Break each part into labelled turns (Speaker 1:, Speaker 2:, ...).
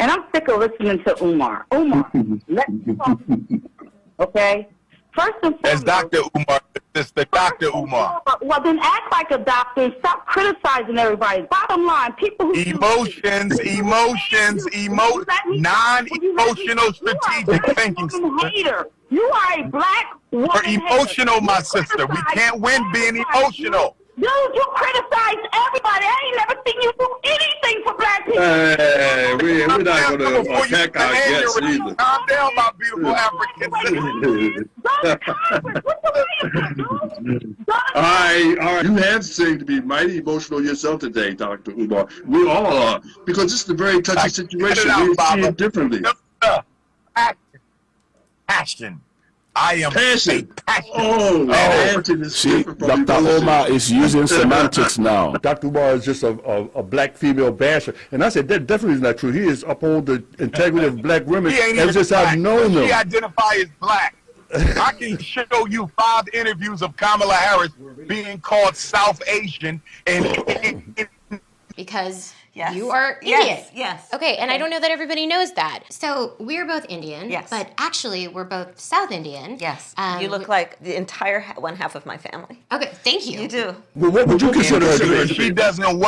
Speaker 1: and I'm sick of listening to Umar. Umar, let's talk. Okay? First and foremost.
Speaker 2: As Dr. Umar, Sister Dr. Umar.
Speaker 1: Well, then act like a doctor and stop criticizing everybody. Bottom line, people who
Speaker 2: non-emotional, strategic thinking.
Speaker 1: Hater. You are a black woman.
Speaker 2: We're emotional,
Speaker 1: hater.
Speaker 2: my sister. We can't win being emotional.
Speaker 1: Dude, you criticize everybody. I ain't never seen you do anything for black people.
Speaker 3: Hey, we're not going to attack our guests either.
Speaker 2: Calm down, my beautiful African citizens.
Speaker 3: All right. You have seemed to be mighty emotional yourself today, Dr. Umar. We all are, because this is a very touchy situation. We see it differently.
Speaker 2: Passion. I am
Speaker 3: passion.
Speaker 2: Passion
Speaker 3: is
Speaker 4: see, Dr. Umar is using semantics now.
Speaker 5: Dr. Umar is just a black female basher. And I said, that definitely is not true. He is uphold the integrity of black women.
Speaker 2: He ain't
Speaker 5: That's just how I've known them.
Speaker 2: She identifies as black. I can show you 5 interviews of Kamala Harris being called South Asian and
Speaker 6: because
Speaker 7: yes.
Speaker 6: you are Indian.
Speaker 7: Yes.
Speaker 6: Okay, and I don't know that everybody knows that. So we're both Indian.
Speaker 7: Yes.
Speaker 6: But actually, we're both South Indian.
Speaker 7: Yes. You look like the entire one half of my family.
Speaker 6: Okay, thank you.
Speaker 7: You do.
Speaker 5: Well, what would you consider her to be?
Speaker 2: She doesn't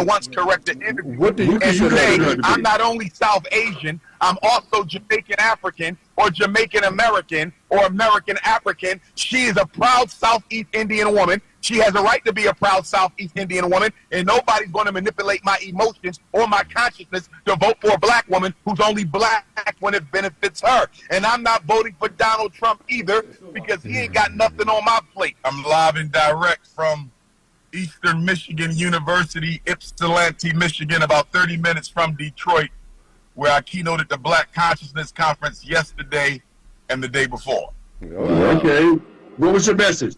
Speaker 2: once correct the interview.
Speaker 5: What do you
Speaker 2: and
Speaker 5: consider her to be?
Speaker 2: I'm not only South Asian, I'm also Jamaican African or Jamaican American or American African. She is a proud Southeast Indian woman. She has a right to be a proud Southeast Indian woman, and nobody's going to manipulate my emotions or my consciousness to vote for a black woman who's only black when it benefits her. And I'm not voting for Donald Trump either, because he ain't got nothing on my plate. I'm live and direct from Eastern Michigan University, Ypsilanti, Michigan, about 30 minutes from Detroit, where I keynoted the Black Consciousness Conference yesterday and the day before.
Speaker 3: Okay. What was your message?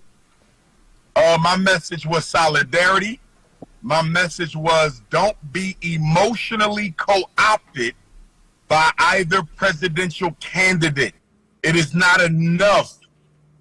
Speaker 2: My message was solidarity. My message was don't be emotionally co-opted by either presidential candidate. It is not enough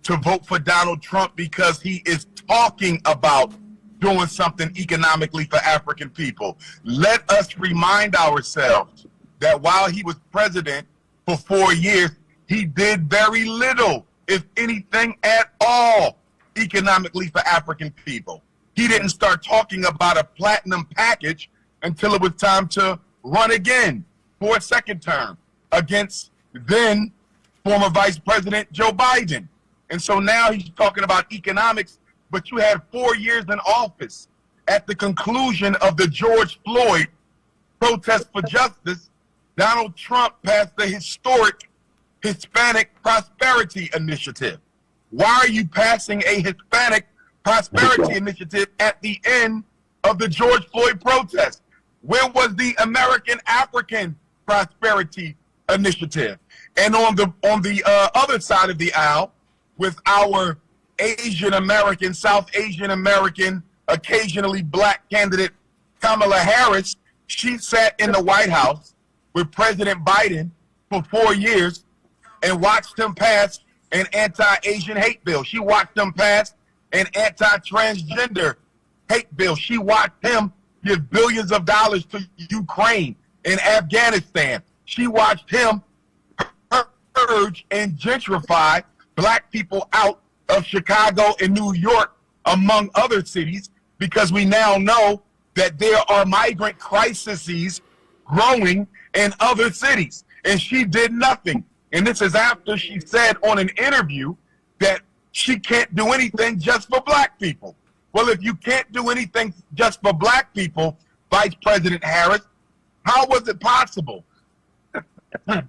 Speaker 2: to vote for Donald Trump because he is talking about doing something economically for African people. Let us remind ourselves that while he was president for 4 years, he did very little, if anything at all, economically for African people. He didn't start talking about a platinum package until it was time to run again for a second term against then former Vice President Joe Biden. And so now he's talking about economics, but you had 4 years in office. At the conclusion of the George Floyd protest for justice, Donald Trump passed the historic Hispanic Prosperity Initiative. Why are you passing a Hispanic Prosperity Initiative at the end of the George Floyd protest? Where was the American African Prosperity Initiative? And on the other side of the aisle, with our Asian American, South Asian American, occasionally black candidate Kamala Harris, she sat in the White House with President Biden for 4 years and watched him pass an anti-Asian hate bill. She watched him pass an anti-transgender hate bill. She watched him give billions of dollars to Ukraine and Afghanistan. She watched him purge and gentrify black people out of Chicago and New York, among other cities, because we now know that there are migrant crises growing in other cities. And she did nothing. And this is after she said on an interview that she can't do anything just for black people. Well, if you can't do anything just for black people, Vice President Harris, how was it possible?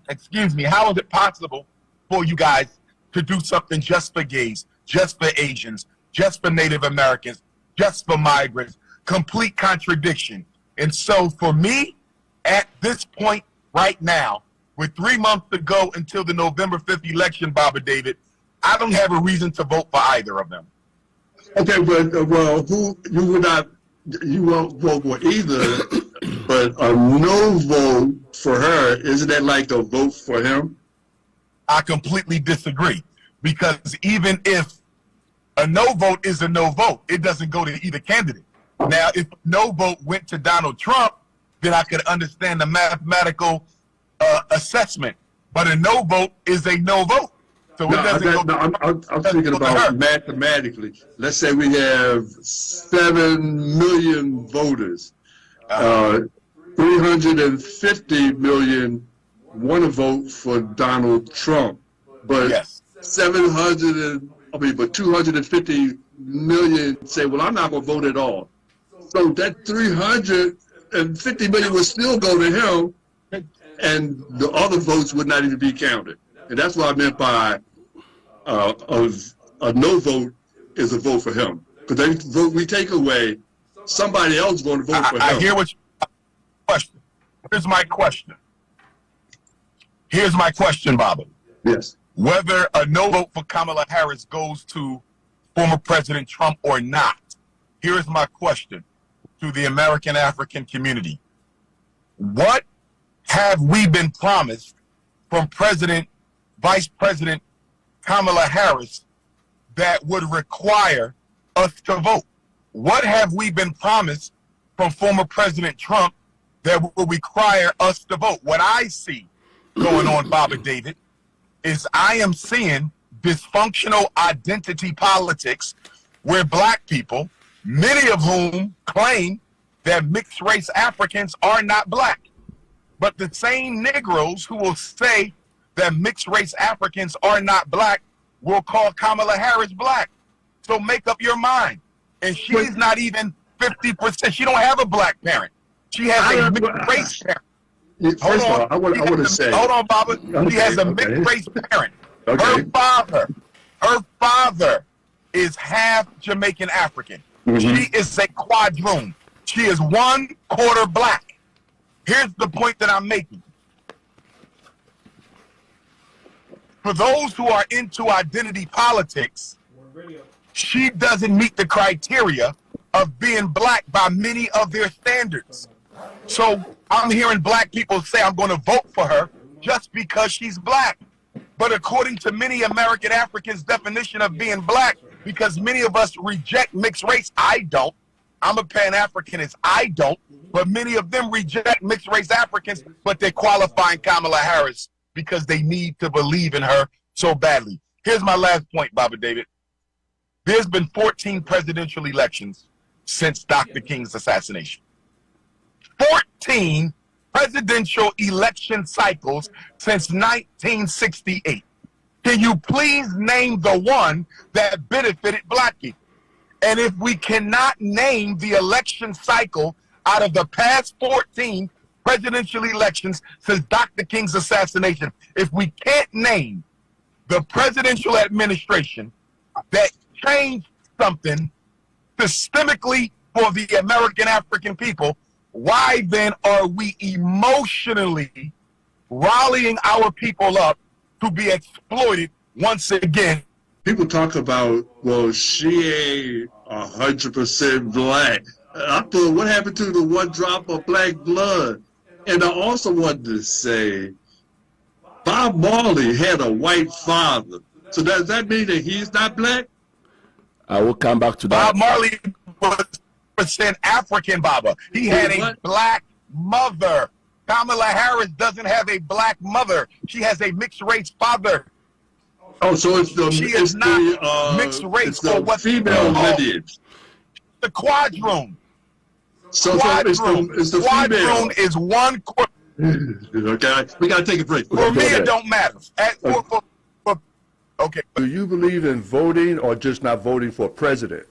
Speaker 2: Excuse me, how was it possible for you guys to do something just for gays, just for Asians, just for Native Americans, just for migrants? Complete contradiction. And so for me, at this point right now, with 3 months to go until the November 5th election, Baba David, I don't have a reason to vote for either of them.
Speaker 3: Okay, but well, you won't vote for either, but a no vote for her, isn't that like a vote for him?
Speaker 2: I completely disagree, because even if a no vote is a no vote, it doesn't go to either candidate. Now, if no vote went to Donald Trump, then I could understand the mathematical assessment. But a no vote is a no vote. So it doesn't go.
Speaker 3: I'm thinking about mathematically. Let's say we have 7 million voters. 350 million want to vote for Donald Trump, but
Speaker 2: Yes.
Speaker 3: 250 million say, well, I'm not going to vote at all. So that 350 million would still go to him, and the other votes would not even be counted. And that's what I meant by a no vote is a vote for him. Because we take away, somebody else going to vote for him.
Speaker 2: I hear what you question. Here's my question. Here's my question, Baba.
Speaker 3: Yes.
Speaker 2: Whether a no vote for Kamala Harris goes to former President Trump or not, here's my question to the American African community. What have we been promised from Vice President Kamala Harris that would require us to vote? What have we been promised from former President Trump that will require us to vote? What I see going on, Baba David, is I am seeing dysfunctional identity politics where black people, many of whom claim that mixed race Africans are not black, but the same Negroes who will say that mixed race Africans are not black will call Kamala Harris black. So make up your mind. And she's not even 50%. She don't have a black parent. She has a mixed race parent.
Speaker 3: First of all, I want to say.
Speaker 2: Hold on, Baba. She has a mixed race parent.
Speaker 3: Okay.
Speaker 2: Her father is half Jamaican African. She is a quadroon. She is 1/4 black. Here's the point that I'm making. For those who are into identity politics, she doesn't meet the criteria of being black by many of their standards. So I'm hearing black people say I'm going to vote for her just because she's black. But according to many American Africans' definition of being black, because many of us reject mixed race, I don't. I'm a Pan-Africanist, I don't. But many of them reject mixed race Africans, but they're qualifying Kamala Harris because they need to believe in her so badly. Here's my last point, Baba David. There's been 14 presidential elections since Dr. King's assassination. 14 presidential election cycles since 1968. Can you please name the one that benefited black people? And if we cannot name the election cycle out of the past 14 presidential elections since Dr. King's assassination, if we can't name the presidential administration that changed something systemically for the American African people, why then are we emotionally rallying our people up to be exploited once again?
Speaker 3: People talk about, well, she ain't 100% black. I thought, what happened to the one drop of black blood? And I also wanted to say, Bob Marley had a white father. So does that mean that he's not black?
Speaker 4: I will come back to that.
Speaker 2: Bob Marley was percent African, Baba. He had a black mother. Kamala Harris doesn't have a black mother. She has a mixed race father.
Speaker 3: Oh, so it's the
Speaker 2: she is not mixed race
Speaker 3: it's the
Speaker 2: or what
Speaker 3: female lineage.
Speaker 2: The quadroon.
Speaker 3: So it's the
Speaker 2: quadroon is 1/4.
Speaker 3: Okay, we gotta take a break.
Speaker 2: For me, it don't matter. Okay.
Speaker 5: Do you believe in voting or just not voting for president?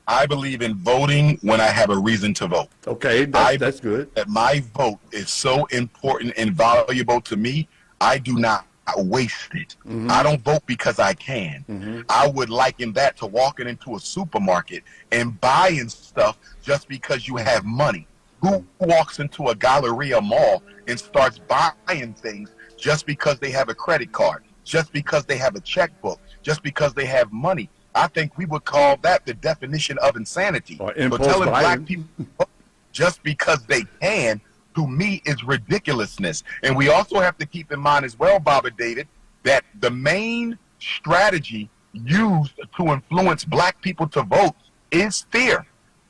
Speaker 2: I believe in voting when I have a reason to vote.
Speaker 5: Okay, that's good.
Speaker 2: That my vote is so important and valuable to me, I do not waste it. I don't vote because I can. I would liken that to walking into a supermarket and buying stuff just because you have money. Who walks into a Galleria mall and starts buying things just because they have a credit card, just because they have a checkbook, just because they have money? I think we would call that the definition of insanity.
Speaker 5: Or
Speaker 2: but telling black people just because they can, to me, is ridiculousness. And we also have to keep in mind as well, Baba David, that the main strategy used to influence black people to vote is fear.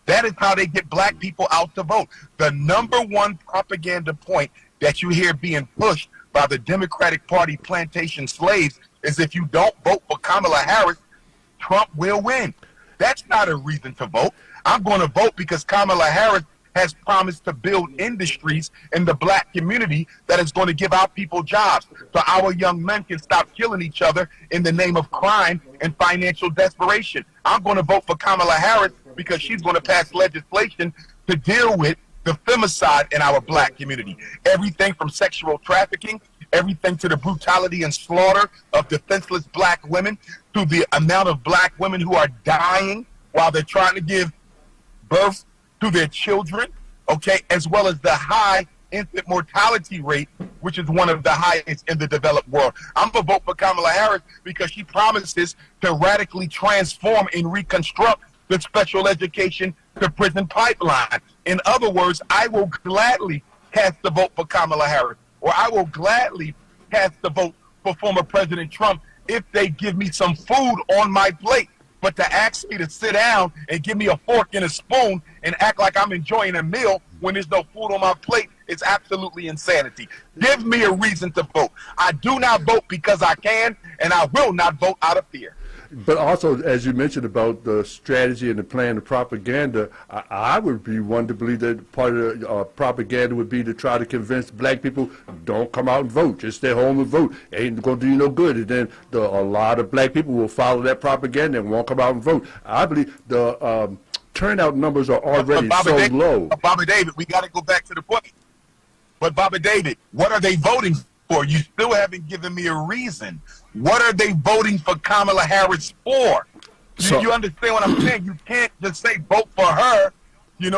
Speaker 2: That is how they get black people out to vote. The number one propaganda point that you hear being pushed by the Democratic Party plantation slaves is if you don't vote for Kamala Harris, Trump will win. That's not a reason to vote. I'm going to vote because Kamala Harris has promised to build industries in the black community that is going to give our people jobs so our young men can stop killing each other in the name of crime and financial desperation. I'm going to vote for Kamala Harris because she's going to pass legislation to deal with the femicide in our black community. Everything from sexual trafficking, everything to the brutality and slaughter of defenseless black women, to the amount of black women who are dying while they're trying to give birth to their children, okay, as well as the high infant mortality rate, which is one of the highest in the developed world. I'm going to vote for Kamala Harris because she promises to radically transform and reconstruct the special education to prison pipeline. In other words, I will gladly cast the vote for Kamala Harris, or I will gladly cast the vote for former President Trump if they give me some food on my plate. But to ask me to sit down and give me a fork and a spoon and act like I'm enjoying a meal when there's no food on my plate is absolutely insanity. Give me a reason to vote. I do not vote because I can, and I will not vote out of fear.
Speaker 5: But also, as you mentioned about the strategy and the plan, the propaganda, I would be one to believe that part of the propaganda would be to try to convince black people, don't come out and vote, just stay home and vote. Ain't going to do you no good. And then a lot of black people will follow that propaganda and won't come out and vote. I believe the turnout numbers are already so low.
Speaker 2: Bobby David, we got to go back to the point. But Bobby David, what are they voting for? You still haven't given me a reason. What are they voting for Kamala Harris for?
Speaker 4: So,
Speaker 2: you understand what I'm saying? You can't just say vote for her,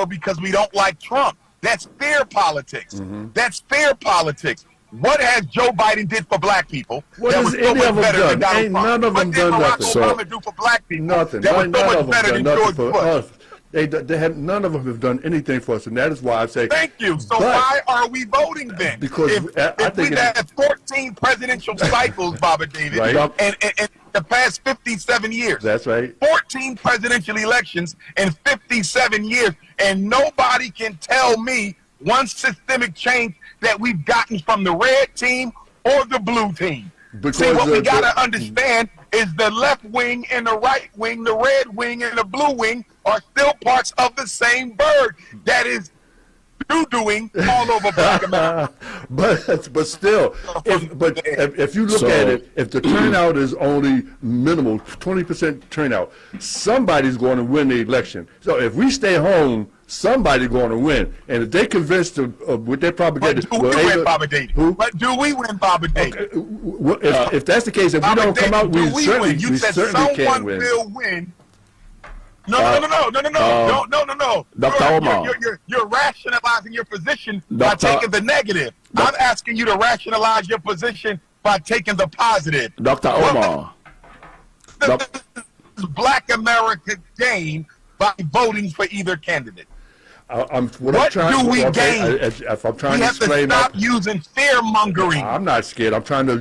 Speaker 2: because we don't like Trump. That's fair politics.
Speaker 5: Mm-hmm.
Speaker 2: That's fair politics. What has Joe Biden did for black people?
Speaker 5: What
Speaker 2: that
Speaker 5: has
Speaker 2: was so
Speaker 5: any
Speaker 2: much
Speaker 5: of them
Speaker 2: better
Speaker 5: done?
Speaker 2: than Donald
Speaker 5: Ain't
Speaker 2: Trump?
Speaker 5: none of them
Speaker 2: What
Speaker 5: done
Speaker 2: did Barack
Speaker 5: nothing.
Speaker 2: Obama do for black people?
Speaker 5: Nothing.
Speaker 2: That was
Speaker 5: None
Speaker 2: so
Speaker 5: of
Speaker 2: much
Speaker 5: them
Speaker 2: better
Speaker 5: done
Speaker 2: than
Speaker 5: nothing
Speaker 2: George
Speaker 5: for
Speaker 2: Bush.
Speaker 5: us. They have none of them have done anything for us, and that is why I say.
Speaker 2: Thank you. So
Speaker 5: but-
Speaker 2: why are we voting then?
Speaker 5: Because
Speaker 2: if
Speaker 5: I think
Speaker 2: we've had 14 presidential cycles, Baba David,
Speaker 5: Right.
Speaker 2: and the past 57 years.
Speaker 5: That's right.
Speaker 2: 14 presidential elections in 57 years, and nobody can tell me one systemic change that we've gotten from the red team or the blue team.
Speaker 5: Because
Speaker 2: See, what we got to understand is the left wing and the right wing, the red wing and the blue wing are still parts of the same bird that is doo-dooing all over Black America.
Speaker 5: but still, if you look at it, if the turnout is only minimal, 20% turnout, somebody's going to win the election. So if we stay home, somebody's going to win. And if they convince them with their propaganda,
Speaker 2: But do we win, Baba David?
Speaker 5: Who?
Speaker 2: But do we win, Baba David?
Speaker 5: Okay, if that's the case, if we
Speaker 2: Baba
Speaker 5: don't come out,
Speaker 2: David,
Speaker 5: we
Speaker 2: do win?
Speaker 5: certainly,
Speaker 2: You
Speaker 5: we
Speaker 2: said
Speaker 5: certainly can't
Speaker 2: someone
Speaker 5: win.
Speaker 2: will win. No.
Speaker 4: Dr. Omar.
Speaker 2: You're rationalizing your position by
Speaker 4: Dr.
Speaker 2: taking the negative. I'm asking you to rationalize your position by taking the positive.
Speaker 4: Dr. Omar.
Speaker 2: What does Black America gain by voting for either candidate? What do we gain?
Speaker 5: If I'm trying
Speaker 2: We
Speaker 5: to
Speaker 2: have to
Speaker 5: explain
Speaker 2: stop using fear mongering.
Speaker 5: I'm not scared. I'm trying to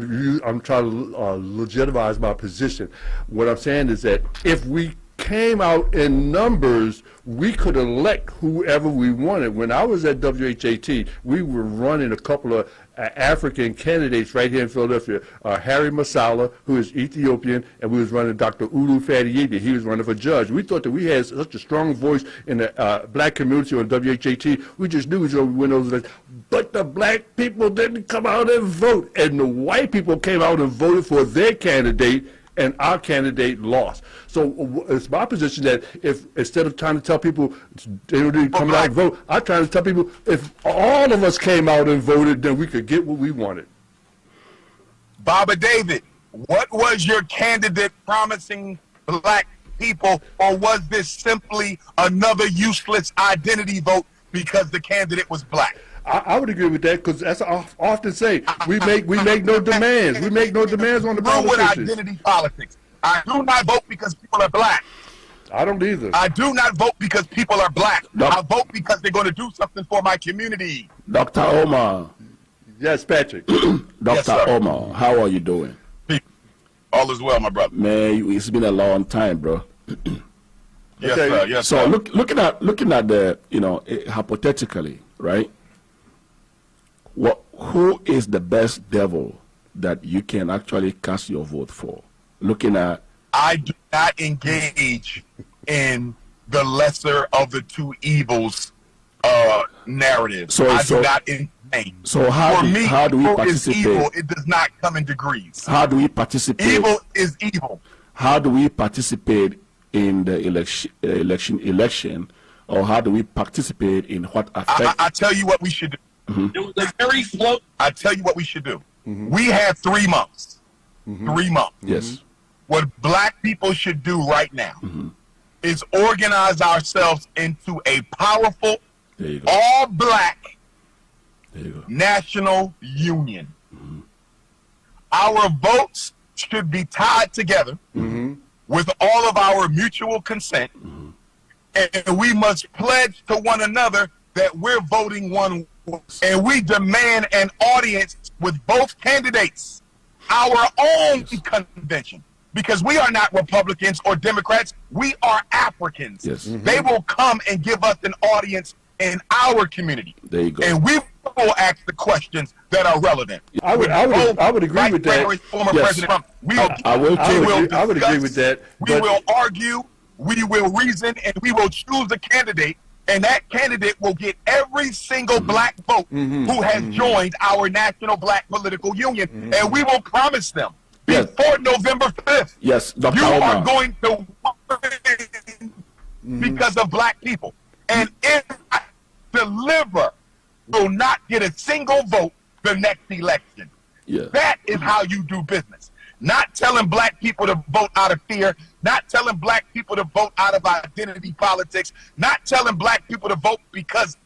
Speaker 5: legitimize my position. What I'm saying is that if we came out in numbers, we could elect whoever we wanted. When I was at WHAT, we were running a couple of African candidates right here in Philadelphia. Harry Masala, who is Ethiopian, and we was running Dr. Ulu Fadiyedi. He was running for judge. We thought that we had such a strong voice in the black community on WHAT. We just knew we was going to win those elections. But the black people didn't come out and vote, and the white people came out and voted for their candidate, and our candidate lost. So it's my position that if instead of trying to tell people they don't need to come out and vote, I'm trying to tell people if all of us came out and voted, then we could get what we wanted.
Speaker 2: Baba David, what was your candidate promising black people, or was this simply another useless identity vote because the candidate was black?
Speaker 5: I would agree with that because that's I often say we make no demands. We make no demands on the
Speaker 2: Through with
Speaker 5: politicians.
Speaker 2: identity politics. I do not vote because people are black.
Speaker 5: I don't either.
Speaker 2: I do not vote because people are black. I vote because they're going to do something for my community.
Speaker 4: Dr. Omar.
Speaker 5: Yes, Patrick.
Speaker 4: Dr.
Speaker 2: Yes, sir.
Speaker 4: Omar, how are you doing?
Speaker 2: All is well, my brother.
Speaker 4: Man, it's been a long time, bro.
Speaker 2: Yes,
Speaker 5: Okay.
Speaker 2: sir. Yes,
Speaker 4: So
Speaker 2: sir.
Speaker 4: looking at the, hypothetically, right? Who is the best devil that you can actually cast your vote for? Looking at,
Speaker 2: I do not engage in the lesser of the two evils narrative.
Speaker 4: So-
Speaker 2: I
Speaker 4: so-
Speaker 2: do not entertain.
Speaker 4: so how
Speaker 2: For
Speaker 4: do-
Speaker 2: me,
Speaker 4: how do we
Speaker 2: evil is
Speaker 4: participate?
Speaker 2: evil. It does not come in degrees.
Speaker 4: how do we participate?
Speaker 2: Evil is evil.
Speaker 4: How do we participate in the election, or how do we participate in what affects?
Speaker 2: I tell you what we should do. It was a very slow. I tell you what we should do. We have 3 months. 3 months.
Speaker 4: Yes.
Speaker 2: What black people should do right now is organize ourselves into a powerful,
Speaker 4: There you go.
Speaker 2: all black
Speaker 4: There you go.
Speaker 2: national union. Our votes should be tied together with all of our mutual consent, and we must pledge to one another that we're voting one way. And we demand an audience with both candidates, our own convention, because we are not Republicans or Democrats. We are Africans.
Speaker 4: Yes.
Speaker 2: They will come and give us an audience in our community.
Speaker 4: There you go.
Speaker 2: And we will ask the questions that are relevant.
Speaker 5: I would agree
Speaker 2: Vice
Speaker 5: with that.
Speaker 2: President, former
Speaker 4: Yes.
Speaker 2: President Trump. We will,
Speaker 4: I will
Speaker 5: I
Speaker 4: too.
Speaker 5: would, I would agree with that.
Speaker 2: we
Speaker 5: but-
Speaker 2: will argue, we will reason, and we will choose a candidate, and that candidate will get every single black vote who has joined our national black political union, and we will promise them
Speaker 4: Yes.
Speaker 2: before November 5th,
Speaker 4: Yes, Dr.
Speaker 2: you are
Speaker 4: Omar.
Speaker 2: going to win because of black people. And if I deliver, will not get a single vote the next election.
Speaker 4: Yeah.
Speaker 2: That is how you do business. Not telling black people to vote out of fear, not telling black people to vote out of identity politics, not telling black people to vote because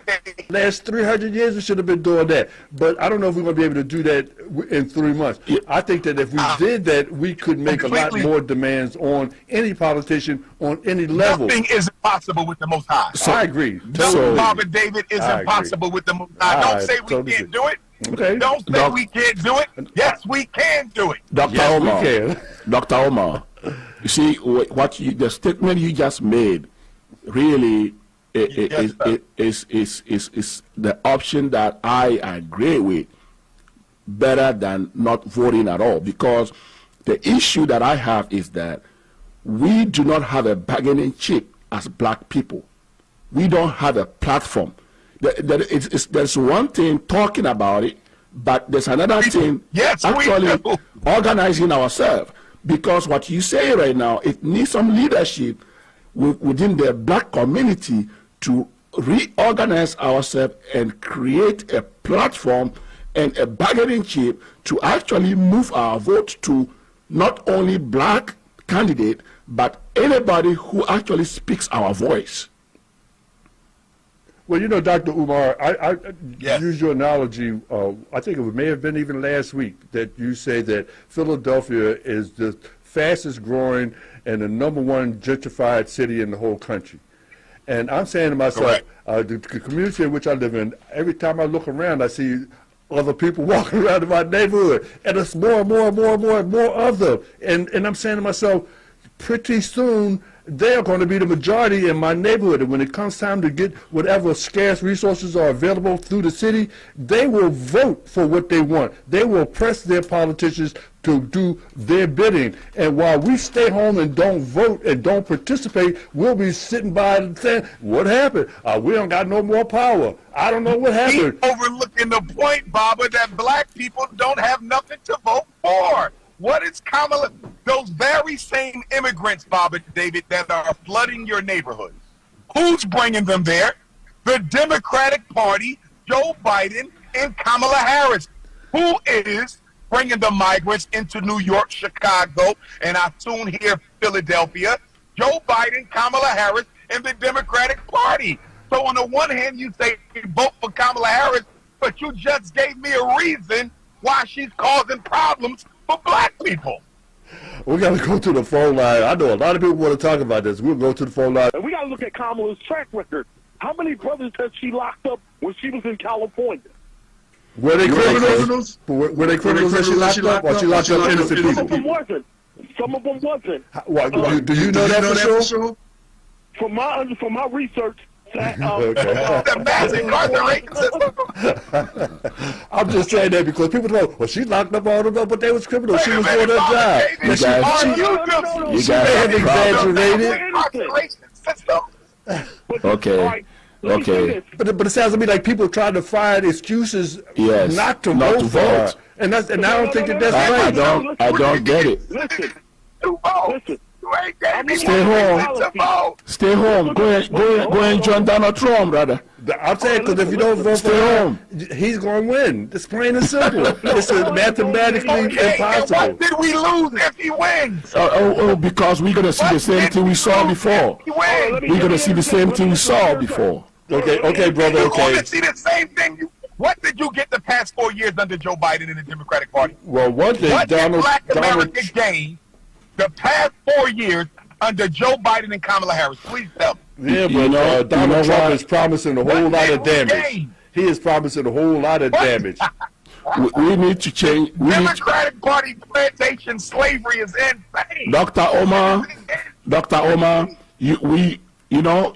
Speaker 2: they
Speaker 5: Last 300 years, we should have been doing that. But I don't know if we're going to be able to do that in 3 months. I think that if we did that, we could make a lot
Speaker 2: completely-
Speaker 5: more demands on any politician on any level.
Speaker 2: nothing is impossible with the Most High.
Speaker 5: I agree.
Speaker 2: Nothing,
Speaker 4: So-
Speaker 2: Barbara David, is
Speaker 5: I agree.
Speaker 2: impossible with the Most High. Don't
Speaker 5: I
Speaker 2: say we
Speaker 5: totally
Speaker 2: can't
Speaker 5: agree.
Speaker 2: do it.
Speaker 5: Okay.
Speaker 2: Don't say
Speaker 4: Doc-
Speaker 2: we can't do it. Yes, we can do it.
Speaker 4: Dr.
Speaker 5: Yes,
Speaker 4: Omar.
Speaker 5: we can.
Speaker 4: Dr. Omar, you see the statement you just made really
Speaker 2: Yes, sir.
Speaker 4: is the option that I agree with better than not voting at all, because the issue that I have is that we do not have a bargaining chip as black people. We don't have a platform. There's one thing talking about it, but there's another thing
Speaker 2: Yes, we
Speaker 4: actually
Speaker 2: do.
Speaker 4: organizing ourselves. Because what you say right now, it needs some leadership within the black community to reorganize ourselves and create a platform and a bargaining chip to actually move our vote to not only black candidate, but anybody who actually speaks our voice.
Speaker 5: Well, you know, Dr. Umar, I
Speaker 2: Yes.
Speaker 5: use your analogy. I think it may have been even last week that you say that Philadelphia is the fastest growing and the #1 gentrified city in the whole country. And I'm saying to myself, the community in which I live in, every time I look around, I see other people walking around in my neighborhood, and it's more and more and more and more and more of them. And I'm saying to myself, pretty soon they're going to be the majority in my neighborhood. And when it comes time to get whatever scarce resources are available through the city, they will vote for what they want. They will press their politicians to do their bidding. And while we stay home and don't vote and don't participate, we'll be sitting by and saying, what happened? We don't got no more power. I don't know what happened.
Speaker 2: Keep overlooking the point, Baba, that black people don't have nothing to vote for. What is Kamala? Those very same immigrants, Baba David, that are flooding your neighborhood. Who's bringing them there? The Democratic Party, Joe Biden, and Kamala Harris. Who is bringing the migrants into New York, Chicago, and I soon hear Philadelphia? Joe Biden, Kamala Harris, and the Democratic Party. So on the one hand, you say vote for Kamala Harris, but you just gave me a reason why she's causing problems for black people.
Speaker 5: We got to go to the phone line. I know a lot of people want to talk about this. We'll go to the phone line.
Speaker 8: And we got to look at Kamala's track record. How many brothers has she locked up when she was in California?
Speaker 5: Were they criminals?
Speaker 3: criminals?
Speaker 5: Were they criminals that she locked up, or she locked up innocent
Speaker 8: Some of
Speaker 5: people?
Speaker 8: them wasn't. Some of them wasn't.
Speaker 5: Do you know that for sure?
Speaker 8: from my research,
Speaker 2: The mass incarceration system.
Speaker 5: I'm just saying that because people know, well, she locked up all of them, but they was criminals. She was doing her job.
Speaker 4: You guys
Speaker 5: have exaggerated.
Speaker 2: Incarceration system.
Speaker 4: Okay. Okay.
Speaker 5: But it sounds to me like people trying to find excuses
Speaker 4: Yes,
Speaker 5: not to
Speaker 4: not
Speaker 5: vote
Speaker 4: to
Speaker 5: for her.
Speaker 4: vote.
Speaker 5: And I don't think that that's
Speaker 4: I
Speaker 5: right.
Speaker 4: don't get it.
Speaker 8: Listen,
Speaker 2: To vote.
Speaker 8: listen.
Speaker 2: You ain't gave me
Speaker 4: Stay
Speaker 2: no
Speaker 4: home.
Speaker 2: reason to vote.
Speaker 4: Stay home. Go and join Donald Trump, brother.
Speaker 5: I'm saying because if you don't vote for
Speaker 4: Stay
Speaker 5: her,
Speaker 4: home.
Speaker 5: he's going to win. It's plain and simple. It's mathematically
Speaker 2: Okay, and
Speaker 5: impossible.
Speaker 2: what did we lose if he wins?
Speaker 4: Because we're gonna see the same thing we saw before.
Speaker 2: He wins.
Speaker 4: We're gonna see the same thing we saw before.
Speaker 5: Okay, brother,
Speaker 2: You
Speaker 5: okay.
Speaker 2: gonna see the same thing. What did you get the past 4 years under Joe Biden in the Democratic Party?
Speaker 5: Well, one thing,
Speaker 2: What did
Speaker 5: Donald,
Speaker 2: Black America gain the past 4 years under Joe Biden and Kamala Harris? Please tell me.
Speaker 5: yeah, but
Speaker 4: You know
Speaker 5: Donald Trump
Speaker 4: what?
Speaker 5: is promising a whole
Speaker 2: What
Speaker 5: lot
Speaker 2: did
Speaker 5: of
Speaker 2: we
Speaker 5: damage.
Speaker 2: gain?
Speaker 5: He is promising a whole lot of damage.
Speaker 4: We need to change.
Speaker 2: Democratic Party plantation slavery is insane.
Speaker 4: Dr. Omar,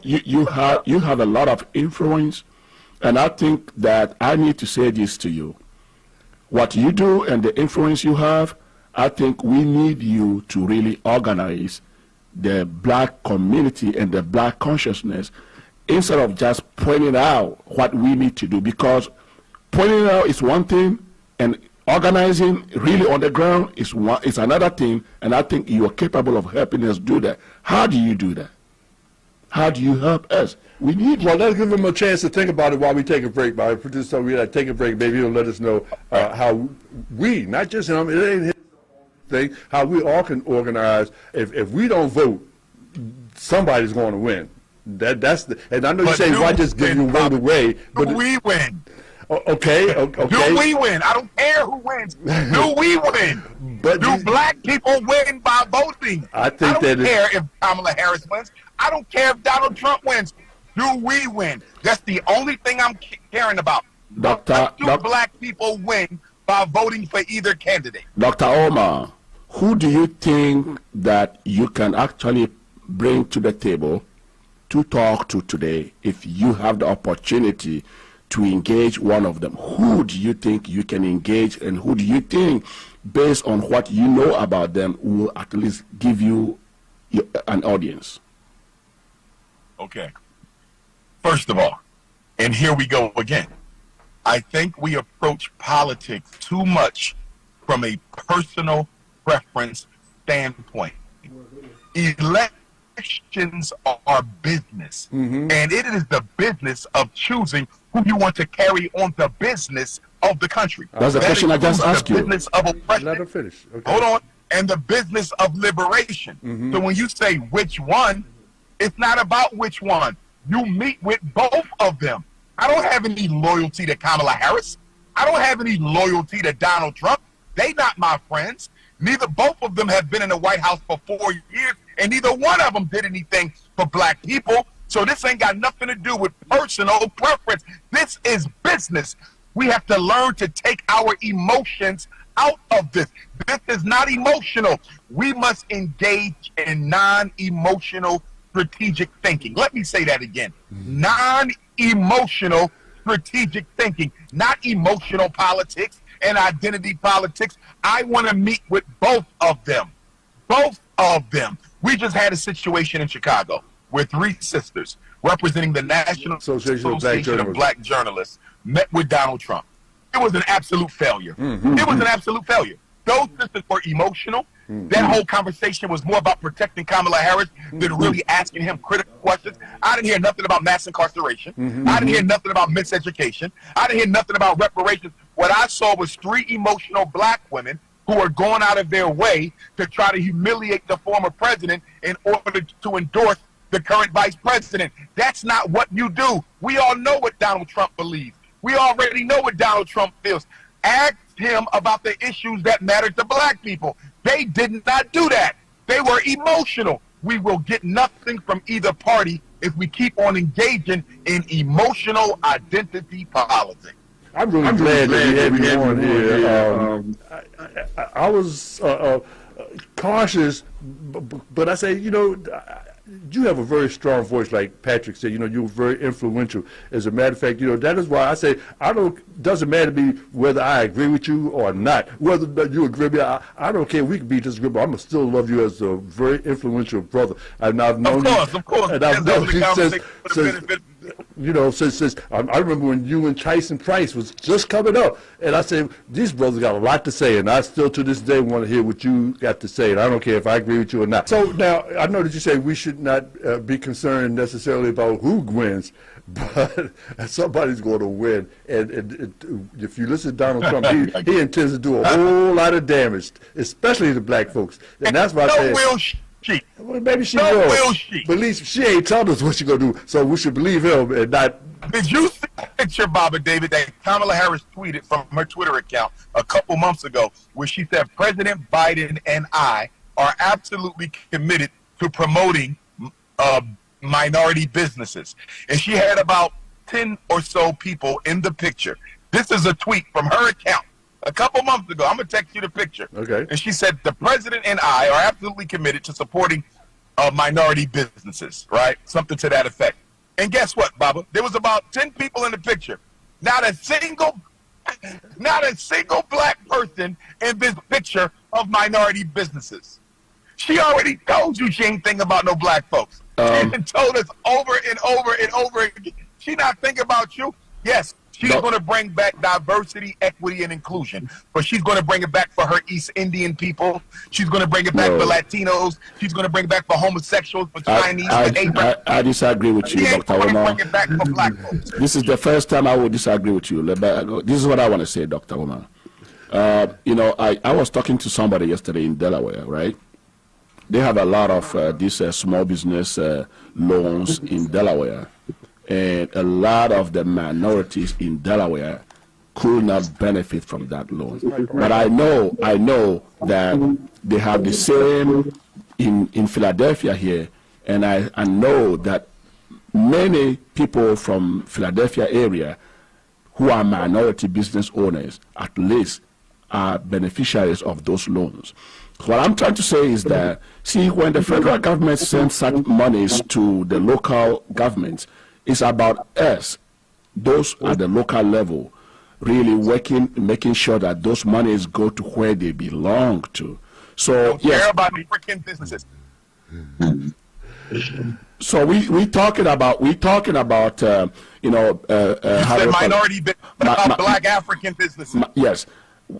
Speaker 4: you have a lot of influence, and I think that I need to say this to you. What you do and the influence you have, I think we need you to really organize the black community and the black consciousness instead of just pointing out what we need to do, because pointing out is one thing and organizing really on the ground is another thing, and I think you are capable of helping us do that. How do you do that? How do you help us? We need you.
Speaker 5: Well, let's give him a chance to think about it while we take a break. By producer, we take a break. Maybe he'll let us know how we, not just him, it ain't his thing, how we all can organize. If we don't vote, somebody's going to win. That's the. And I know you
Speaker 2: But
Speaker 5: say
Speaker 2: do
Speaker 5: why just give
Speaker 2: win,
Speaker 5: your vote away, but
Speaker 2: Do we win?
Speaker 5: okay.
Speaker 2: Do we win? I don't care who wins. Do we win?
Speaker 5: But
Speaker 2: Do black people win by voting?
Speaker 5: I think
Speaker 2: don't
Speaker 5: that
Speaker 2: care if Kamala Harris wins. I don't care if Donald Trump wins. Do we win? That's the only thing I'm caring about. Do black people win by voting for either candidate?
Speaker 4: Dr. Omar, who do you think that you can actually bring to the table to talk to today if you have the opportunity to engage one of them? Who do you think you can engage, and who do you think, based on what you know about them, will at least give you an audience?
Speaker 2: Okay. First of all, and here we go again, I think we approach politics too much from a personal preference standpoint. Elections are business, and it is the business of choosing who you want to carry on the business of the country.
Speaker 4: That's the question I just asked you.
Speaker 2: The business of oppression.
Speaker 5: let her finish. Okay.
Speaker 2: Hold on. And the business of liberation. So when you say which one, it's not about which one. You meet with both of them. I don't have any loyalty to Kamala Harris. I don't have any loyalty to Donald Trump. They not my friends. Both of them have been in the White House for 4 years, and neither one of them did anything for black people. So this ain't got nothing to do with personal preference. This is business. We have to learn to take our emotions out of this. This is not emotional. We must engage in non-emotional strategic thinking. Let me say that again. Non-emotional strategic thinking, not emotional politics and identity politics. I want to meet with both of them. Both of them. We just had a situation in Chicago where 3 sisters representing the National Association of Black Journalists met with Donald Trump. It was an absolute failure. It was an absolute failure. Those sisters were emotional. That whole conversation was more about protecting Kamala Harris than really asking him critical questions. I didn't hear nothing about mass incarceration. I didn't hear nothing about miseducation. I didn't hear nothing about reparations. What I saw was 3 emotional black women who are going out of their way to try to humiliate the former president in order to endorse the current vice president. That's not what you do. We all know what Donald Trump believes. We already know what Donald Trump feels. Ask him about the issues that matter to black people. They did not do that. They were emotional. We will get nothing from either party if we keep on engaging in emotional identity politics.
Speaker 5: I'm really glad that we have you on here. I was cautious, but I say, you have a very strong voice, like Patrick said. You know, you're very influential. As a matter of fact, you know, that is why I say doesn't matter to me whether I agree with you or not. Whether you agree with me, I don't care. We can be disagreeable. I'm gonna still love you as a very influential brother. And I've known
Speaker 2: Of course.
Speaker 5: and I've known you since I remember when you and Tyson Price was just coming up, and I said, these brothers got a lot to say, and I still to this day want to hear what you got to say, and I don't care if I agree with you or not. So now, I know that you say we should not be concerned necessarily about who wins, but somebody's going to win, and if you listen to Donald Trump, he intends to do a whole lot of damage, especially to black folks, and that's why I say, well, maybe she will. But at least she ain't telling us what she's going to do, so we should believe him and not.
Speaker 2: Did you see the picture, Baba David, that Kamala Harris tweeted from her Twitter account a couple months ago, where she said, President Biden and I are absolutely committed to promoting minority businesses. And she had about 10 or so people in the picture. This is a tweet from her account a couple months ago. I'm going to text you the picture.
Speaker 5: Okay.
Speaker 2: And she said, the president and I are absolutely committed to supporting minority businesses, right? Something to that effect. And guess what, Baba? There was about 10 people in the picture. Not a single black person in this picture of minority businesses. She already told you she ain't thinking about no black folks. She told us over and over and over again. She not thinking about you. Yes, she's going to bring back diversity, equity, and inclusion. But she's going to bring it back for her East Indian people. She's going to bring it back for Latinos. She's going to bring it back for homosexuals, for Chinese,
Speaker 4: I disagree with you, Dr. Umar.
Speaker 2: Bring it back for black folks.
Speaker 4: This is the first time I will disagree with you. This is what I want to say, Dr. Umar. You know, I was talking to somebody yesterday in Delaware, right? They have a lot of these small business loans in Delaware, and a lot of the minorities in Delaware could not benefit from that loan. But I know that they have the same in Philadelphia here, and I know that many people from Philadelphia area who are minority business owners at least are beneficiaries of those loans. What I'm trying to say is that, see, when the federal government sends such monies to the local governments, it's about us, those at the local level, really making sure that those monies go to where they belong to. So, yes.
Speaker 2: Care about African businesses.
Speaker 4: So we talking about you know
Speaker 2: minority black African businesses.
Speaker 4: Yes.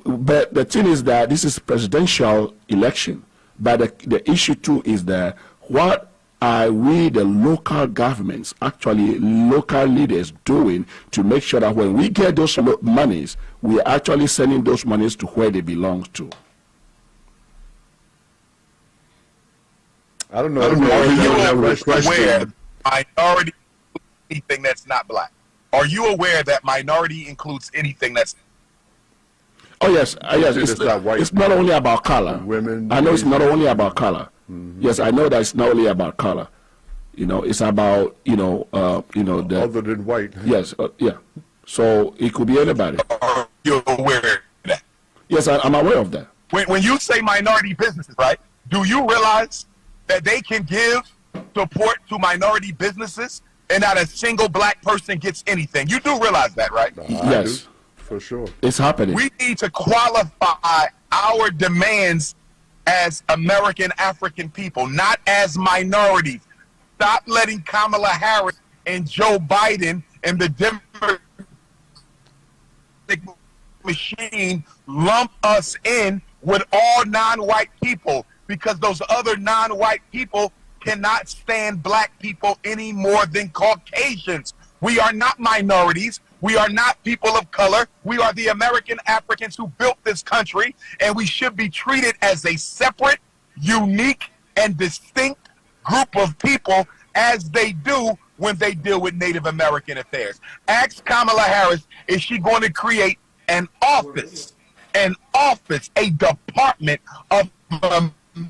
Speaker 4: But the thing is that this is presidential election. But the issue too is that what are we, the local governments, actually local leaders, doing to make sure that when we get those monies, we are actually sending those monies to where they belong to?
Speaker 5: I don't know.
Speaker 2: Are you aware minority anything that's not black? Are you aware that minority includes anything that's?
Speaker 4: Oh yes, yes. It's not only about color.
Speaker 5: Women.
Speaker 4: I know it's not only about color. Mm-hmm. Yes, I know that it's not only about color. You know, it's about the
Speaker 5: other than white.
Speaker 4: Yes, yeah. So it could be anybody.
Speaker 2: Are you aware of that?
Speaker 4: Yes, I'm aware of that.
Speaker 2: When you say minority businesses, right? Do you realize that they can give support to minority businesses and not a single black person gets anything? You do realize that, right?
Speaker 4: Yes.
Speaker 5: For sure.
Speaker 4: It's happening.
Speaker 2: We need to qualify our demands as American African people, not as minorities. Stop letting Kamala Harris and Joe Biden and the Democratic machine lump us in with all non-white people, because those other non-white people cannot stand black people any more than Caucasians. We are not minorities. We are not people of color. We are the American Africans who built this country, and we should be treated as a separate, unique, and distinct group of people as they do when they deal with Native American affairs. Ask Kamala Harris, is she going to create a department of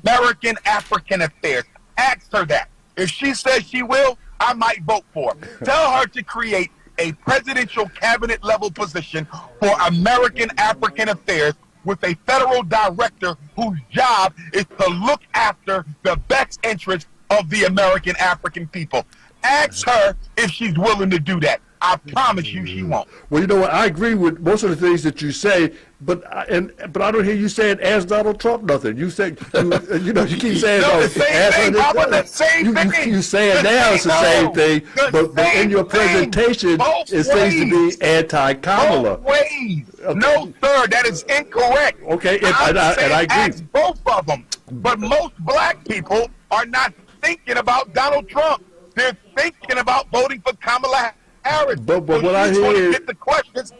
Speaker 2: American African affairs? Ask her that. If she says she will, I might vote for her. Tell her to create a presidential cabinet level position for American African affairs with a federal director whose job is to look after the best interests of the American African people. Ask her if she's willing to do that. I promise you she won't.
Speaker 5: Well, you know what? I agree with most of the things that you say, but I don't hear you saying ask Donald Trump nothing. You say, you keep saying,
Speaker 2: No, the same thing, Papa, the same thing.
Speaker 5: You say it now, it's the same thing, but in your presentation, it seems to be anti-Kamala.
Speaker 2: Both ways. No, sir, that is incorrect.
Speaker 5: Okay, and I agree.
Speaker 2: Ask both of them. But most black people are not thinking about Donald Trump. They're thinking about voting for Kamala Harris.
Speaker 5: But what I hear is,
Speaker 2: get the questions.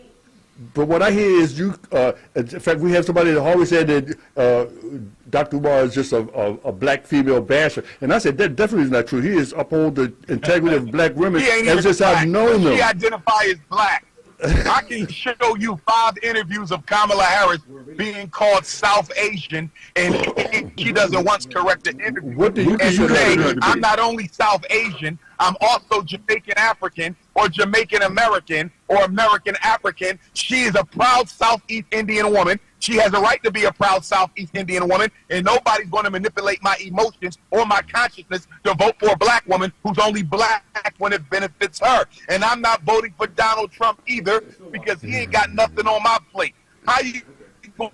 Speaker 5: But what I hear is you. In fact, we have somebody that always said that Dr. Umar is just a black female basher, and I said that definitely is not true. He is uphold the integrity of black women ever since I've known them.
Speaker 2: She identify as black. I can show you 5 interviews of Kamala Harris being called South Asian, and she doesn't once correct the interview.
Speaker 5: What do you
Speaker 2: and say,
Speaker 3: her to be?
Speaker 2: I'm not only South Asian, I'm also Jamaican African or Jamaican American or American African. She is a proud Southeast Indian woman. She has a right to be a proud Southeast Indian woman, and nobody's going to manipulate my emotions or my consciousness to vote for a black woman who's only black when it benefits her. And I'm not voting for Donald Trump either because he ain't got nothing on my plate. How you going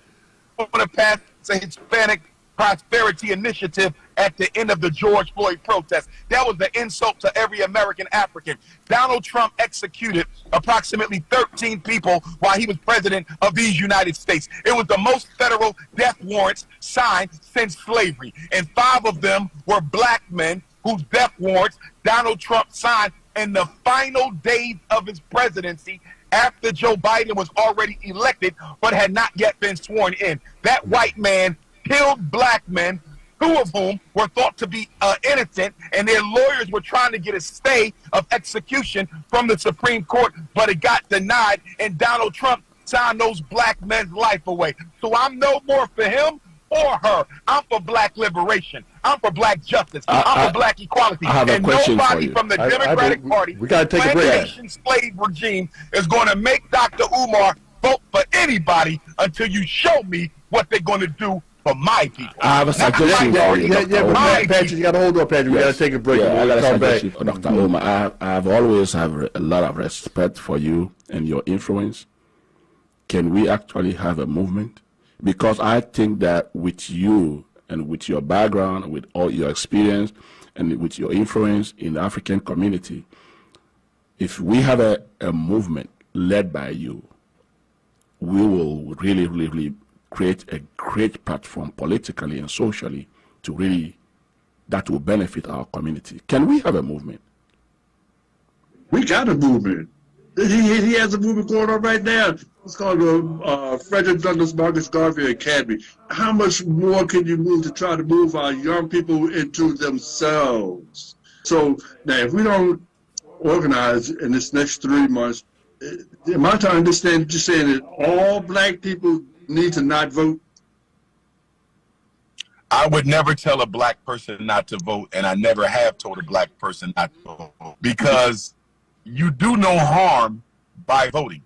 Speaker 2: to pass a Hispanic prosperity initiative at the end of the George Floyd protest? That was the insult to every American African. Donald Trump executed approximately 13 people while he was president of these United States. It was the most federal death warrants signed since slavery. And 5 of them were black men whose death warrants Donald Trump signed in the final days of his presidency after Joe Biden was already elected but had not yet been sworn in. That white man killed black men, 2 of whom were thought to be innocent, and their lawyers were trying to get a stay of execution from the Supreme Court, but it got denied, and Donald Trump signed those black men's life away. So I'm no more for him or her. I'm for black liberation. I'm for black justice. I'm for black equality.
Speaker 4: I have a
Speaker 2: and
Speaker 4: question for
Speaker 2: nobody
Speaker 4: you.
Speaker 2: from the Democratic Party,
Speaker 5: we gotta take a break.
Speaker 2: plantation slave regime, is going to make Dr. Umar vote for anybody until you show me what they're going to do for my people.
Speaker 4: I have a suggestion for you.
Speaker 5: But Patrick, you got to hold on, Patrick. We got to take a break.
Speaker 4: Yeah, I got a
Speaker 5: Come back.
Speaker 4: suggestion, Dr. Umar. I have always have a lot of respect for you and your influence. Can we actually have a movement? Because I think that with you and with your background, with all your experience, and with your influence in the African community, if we have a movement led by you, we will really create a great platform politically and socially to really, that will benefit our community. Can we have a movement?
Speaker 3: We got a movement. He has a movement going on right now. It's called the Frederick Douglass Marcus Garvey Academy. How much more can you move to try to move our young people into themselves? So now, if we don't organize in this next 3 months, am I to understand that you're saying that all black people need to not vote?
Speaker 2: I would never tell a black person not to vote, and I never have told a black person not to vote, because you do no harm by voting,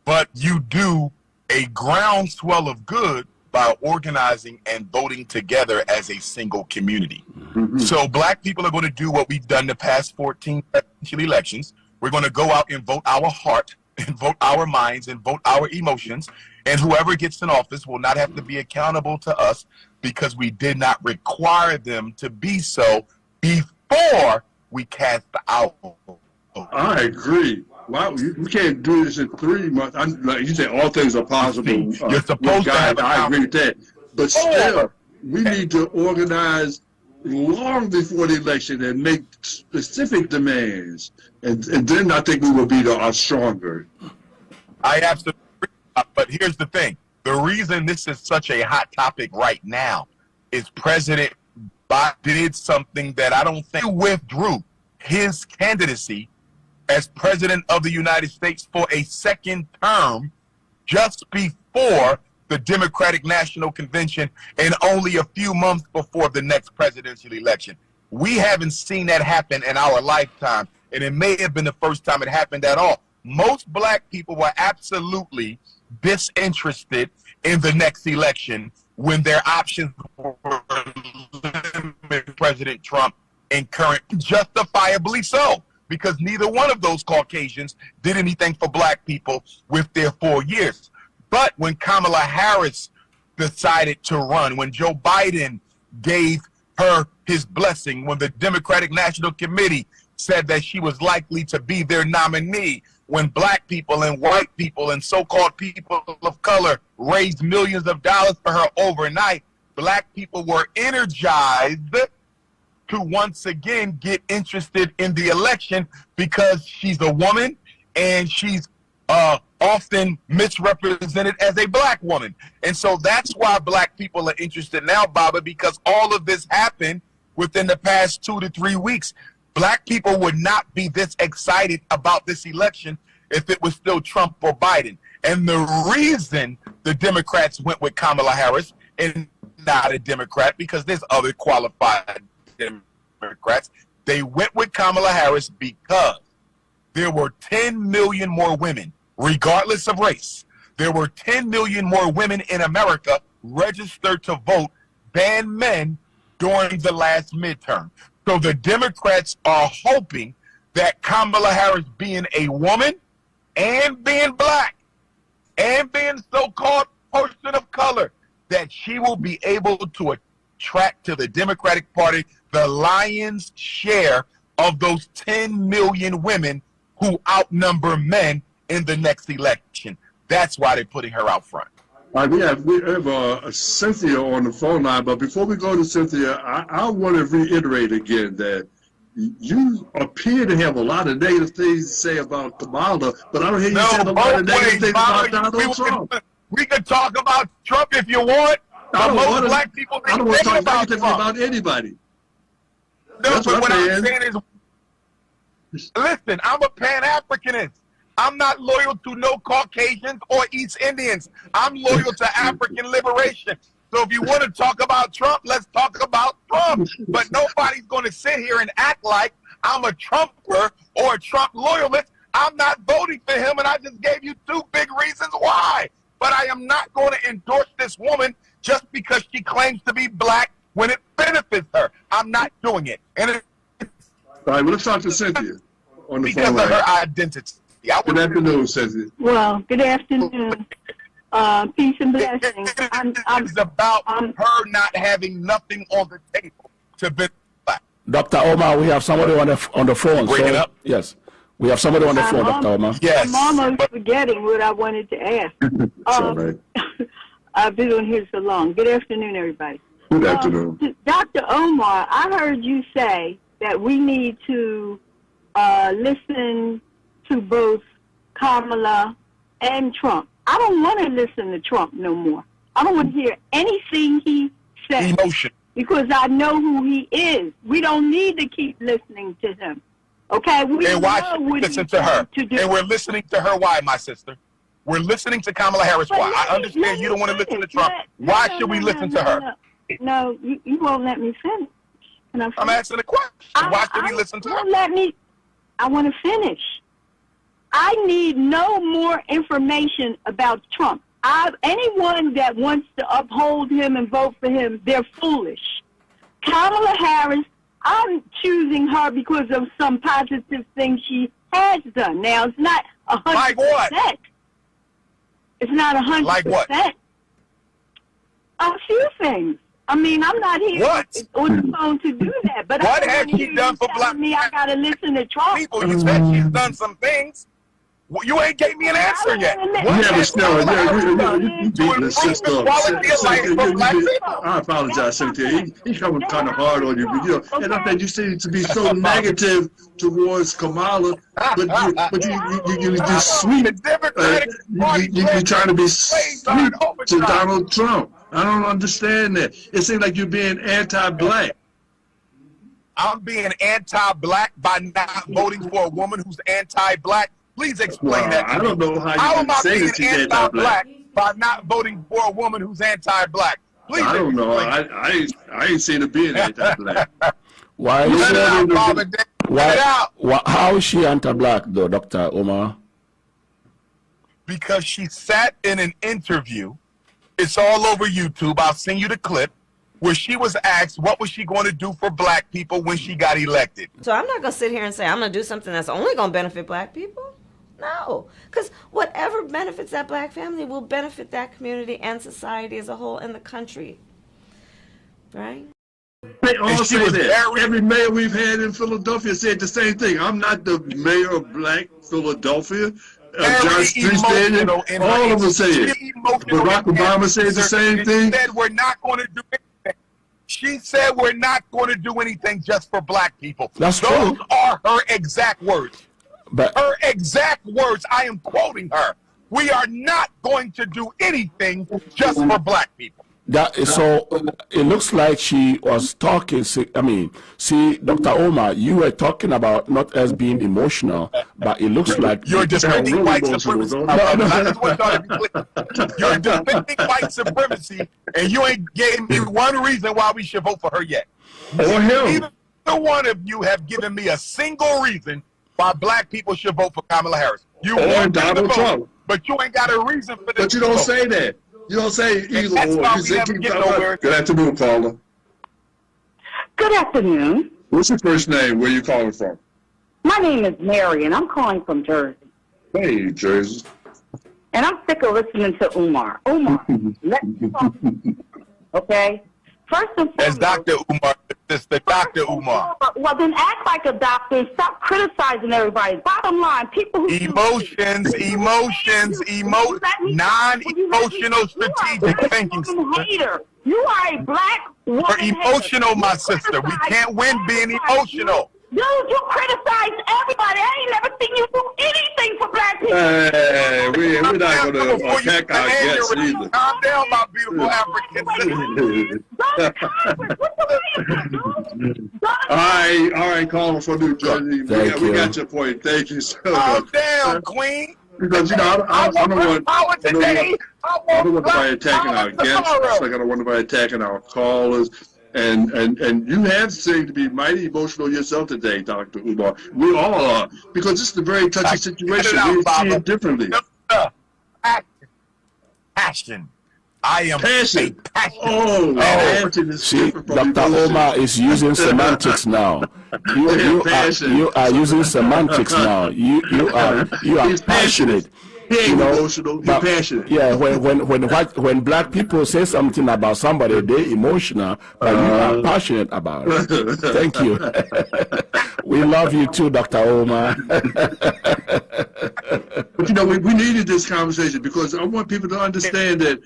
Speaker 2: but you do a groundswell of good by organizing and voting together as a single community. Mm-hmm. So black people are going to do what we've done the past 14 presidential elections. We're going to go out and vote our heart and vote our minds and vote our emotions. And whoever gets in office will not have to be accountable to us because we did not require them to be so before we cast our vote.
Speaker 3: I agree. Wow, we can't do this in 3 months. Like you say, all things are possible.
Speaker 2: You're supposed to have
Speaker 3: I agree with that. But still, we need to organize long before the election and make specific demands. And then I think we will be stronger.
Speaker 2: I absolutely agree. But here's the thing. The reason this is such a hot topic right now is President Biden did something that I don't think he withdrew his candidacy as President of the United States for a second term just before the Democratic National Convention and only a few months before the next presidential election. We haven't seen that happen in our lifetime, and it may have been the first time it happened at all. Most black people were absolutely disinterested in the next election when their options were limited, President Trump and current, justifiably so, because neither one of those Caucasians did anything for black people with their 4 years. But when Kamala Harris decided to run, when Joe Biden gave her his blessing, when the Democratic National Committee said that she was likely to be their nominee, when black people and white people and so-called people of color raised millions of dollars for her overnight, black people were energized to once again get interested in the election because she's a woman and she's often misrepresented as a black woman. And so that's why black people are interested now, Baba, because all of this happened within the past 2 to 3 weeks. Black people would not be this excited about this election if it was still Trump or Biden. And the reason the Democrats went with Kamala Harris and not a Democrat, because there's other qualified Democrats, they went with Kamala Harris because there were 10 million more women, regardless of race. There were 10 million more women in America registered to vote than men during the last midterm. So the Democrats are hoping that Kamala Harris, being a woman and being black and being so-called person of color, that she will be able to attract to the Democratic Party the lion's share of those 10 million women who outnumber men in the next election. That's why they're putting her out front.
Speaker 3: We have Cynthia on the phone line, but before we go to Cynthia, I want to reiterate again that you appear to have a lot of negative things to say about Kamala, but I don't hear you saying a lot of negative things about Donald Trump.
Speaker 2: We can talk about Trump if you want, but most black people
Speaker 3: I don't want to talk negatively about anybody.
Speaker 2: No, but what I'm saying is, listen, I'm a Pan-Africanist. I'm not loyal to no Caucasians or East Indians. I'm loyal to African liberation. So if you want to talk about Trump, let's talk about Trump. But nobody's going to sit here and act like I'm a Trumper or a Trump loyalist. I'm not voting for him, and I just gave you 2 big reasons why. But I am not going to endorse this woman just because she claims to be black when it benefits her. I'm not doing it. And it's
Speaker 3: all right, well, let's talk to Cynthia on the
Speaker 2: because
Speaker 3: phone
Speaker 2: of
Speaker 3: line.
Speaker 2: her identity.
Speaker 3: Good afternoon, Cynthia.
Speaker 1: Well, good afternoon. Peace and blessings.
Speaker 2: It's about her not having nothing on the table to be black.
Speaker 4: Dr. Omar, we have somebody on the phone.
Speaker 2: Bring it up.
Speaker 4: Yes, we have somebody on the phone, Dr. Omar.
Speaker 2: Yes.
Speaker 1: I'm almost forgetting what I wanted to ask.
Speaker 3: It's all right.
Speaker 1: I've been on here so long. Good afternoon, everybody.
Speaker 3: Good afternoon.
Speaker 1: Dr. Omar, I heard you say that we need to listen to both Kamala and Trump. I don't want to listen to Trump no more. I don't want to hear anything he says.
Speaker 2: Emotion.
Speaker 1: Because I know who he is. We don't need to keep listening to him. Okay? We
Speaker 2: And why
Speaker 1: know
Speaker 2: should we
Speaker 1: what
Speaker 2: listen
Speaker 1: he's
Speaker 2: to her?
Speaker 1: going to do.
Speaker 2: And we're listening to her why, my sister? We're listening to Kamala Harris
Speaker 1: But
Speaker 2: why?
Speaker 1: let
Speaker 2: I
Speaker 1: me-
Speaker 2: understand
Speaker 1: let
Speaker 2: you
Speaker 1: me
Speaker 2: don't want to listen to
Speaker 1: finish.
Speaker 2: Trump.
Speaker 1: No,
Speaker 2: Why
Speaker 1: no,
Speaker 2: should we
Speaker 1: no,
Speaker 2: listen
Speaker 1: no,
Speaker 2: to her?
Speaker 1: No, no, you won't let me finish. Can I finish?
Speaker 2: I'm asking a question. Why should we listen to her?
Speaker 1: I want to finish. I need no more information about Trump. Anyone that wants to uphold him and vote for him, they're foolish. Kamala Harris, I'm choosing her because of some positive things she has done. Now, it's not 100%.
Speaker 2: Like what?
Speaker 1: It's not 100%.
Speaker 2: Like what?
Speaker 1: A few things. I mean, I'm not here
Speaker 2: What?
Speaker 1: on the phone to do that. But
Speaker 2: What
Speaker 1: I don't
Speaker 2: has
Speaker 1: wanna
Speaker 2: she
Speaker 1: hear
Speaker 2: done
Speaker 1: you
Speaker 2: for
Speaker 1: telling
Speaker 2: black
Speaker 1: me I got to listen to Trump.
Speaker 2: People, you said she's done some things. Well, you ain't gave me an answer yet. What
Speaker 3: Yeah, but
Speaker 2: has
Speaker 3: still,
Speaker 2: Kamala Harris done
Speaker 3: you
Speaker 2: to
Speaker 3: beating the
Speaker 2: improve
Speaker 3: system.
Speaker 2: the quality of life for black people?
Speaker 3: I apologize, Cynthia. He coming kind of hard on you, but you know, and I think you seem to be so negative towards Kamala, but you sweet.
Speaker 2: The Democratic Party
Speaker 3: You're trying to be
Speaker 2: plays
Speaker 3: sweet
Speaker 2: hard
Speaker 3: to
Speaker 2: overdrive.
Speaker 3: Donald Trump. I don't understand that. It seems like you're being anti-black.
Speaker 2: I'm being anti-black by not voting for a woman who's anti-black. Please explain that to
Speaker 3: I
Speaker 2: me.
Speaker 3: don't know how
Speaker 2: How
Speaker 3: you
Speaker 2: am
Speaker 3: can
Speaker 2: I
Speaker 3: say
Speaker 2: being
Speaker 3: that you're anti-black.
Speaker 2: anti-black by not voting for a woman who's anti-black? Please
Speaker 3: I don't know.
Speaker 2: explain.
Speaker 3: I ain't seen her being anti-black.
Speaker 4: Why is
Speaker 2: Let it out,
Speaker 4: she,
Speaker 2: Baba. Let it out.
Speaker 4: how is she anti-black though, Dr. Omar?
Speaker 2: Because she sat in an interview. It's all over YouTube. I'll send you the clip. where she was asked what was she going to do for black people when she got elected.
Speaker 7: So I'm not going to sit here and say I'm going to do something that's only going to benefit black people. No, because whatever benefits that black family will benefit that community and society as a whole and the country. Right?
Speaker 3: They all
Speaker 2: she
Speaker 3: say
Speaker 2: was
Speaker 3: that.
Speaker 2: very-
Speaker 3: Every mayor we've had in Philadelphia said the same thing. I'm not the mayor of Black Philadelphia. John Street said it. All of them say it. Barack Obama said the same thing.
Speaker 2: She said we're not going to do anything. She said we're not going to do anything just for black people.
Speaker 4: That's
Speaker 2: Those
Speaker 4: true.
Speaker 2: are her exact words.
Speaker 4: But
Speaker 2: Her exact words, I am quoting her. We are not going to do anything just for black people.
Speaker 4: that is so. It looks like she was talking. I mean, see, Dr. Omar, you were talking about not as being emotional, but it looks like
Speaker 2: You're defending
Speaker 3: really
Speaker 2: white
Speaker 3: emotional,
Speaker 2: supremacy.
Speaker 3: don't
Speaker 2: I just want y'all to be clear. You're defending white supremacy, and you ain't gave me one reason why we should vote for her yet.
Speaker 3: Or him.
Speaker 2: Neither one of you have given me a single reason why black people should vote for Kamala Harris. You
Speaker 3: Or
Speaker 2: want them to
Speaker 3: Donald
Speaker 2: vote,
Speaker 3: Trump.
Speaker 2: but you ain't got a reason for them
Speaker 3: But you
Speaker 2: to
Speaker 3: don't
Speaker 2: vote.
Speaker 3: say that. You don't say either
Speaker 2: That's
Speaker 3: or.
Speaker 2: why
Speaker 3: You
Speaker 2: we
Speaker 3: say
Speaker 2: never
Speaker 3: keep
Speaker 2: get
Speaker 3: talking.
Speaker 2: nowhere.
Speaker 3: Good afternoon, caller.
Speaker 1: Good afternoon.
Speaker 3: What's your first name? Where you calling from?
Speaker 1: My name is Mary, and I'm calling from Jersey.
Speaker 3: Hey, Jersey.
Speaker 1: And I'm sick of listening to Umar. Umar, let's talk. Okay? First and
Speaker 2: As
Speaker 1: foremost.
Speaker 2: Dr. Umar, sister, Dr. Umar.
Speaker 1: Well, then act like a doctor and stop criticizing everybody. Bottom line, people who
Speaker 2: Emotions, non-emotional strategic thinking.
Speaker 1: Hater. You are a black woman.
Speaker 2: We're emotional,
Speaker 1: hater.
Speaker 2: my
Speaker 1: You
Speaker 2: sister. We
Speaker 1: criticize
Speaker 2: can't win being
Speaker 1: everybody.
Speaker 2: emotional.
Speaker 1: Dude, you criticize everybody. I ain't never seen you do anything for black people.
Speaker 3: Hey, we're not going to
Speaker 2: Before you
Speaker 3: attack our
Speaker 2: land
Speaker 3: guests
Speaker 2: your-
Speaker 3: either.
Speaker 2: Calm down, my beautiful African sister.
Speaker 1: Go to Congress. What's the way dude?
Speaker 3: All right, caller from New Jersey.
Speaker 4: Thank
Speaker 3: We
Speaker 4: you.
Speaker 3: got your point. Thank you so
Speaker 2: Calm
Speaker 3: much.
Speaker 2: down, Queen.
Speaker 3: Because, you know, I don't want
Speaker 2: power today.
Speaker 3: I don't want nobody attacking our guests. It's like I don't want nobody attacking our callers. And you have seemed to be mighty emotional yourself today, Dr. Umar. We all are. Because this is a very touchy situation. We see it differently.
Speaker 2: Passion. I am
Speaker 3: Passion.
Speaker 2: a passion.
Speaker 3: Oh, passion is
Speaker 4: see,
Speaker 3: different from
Speaker 4: Dr.
Speaker 3: emotion.
Speaker 4: Omar is using semantics now.
Speaker 3: Passion.
Speaker 4: You are using semantics now. You are
Speaker 3: He's passionate.
Speaker 4: passionate.
Speaker 3: He ain't
Speaker 4: You know,
Speaker 3: emotional. He's
Speaker 4: but-
Speaker 3: passionate.
Speaker 4: Yeah, when black people say something about somebody, they're emotional, but you are passionate about it. Thank you. We love you too, Dr. Omar.
Speaker 3: But you know, we needed this conversation because I want people to understand that.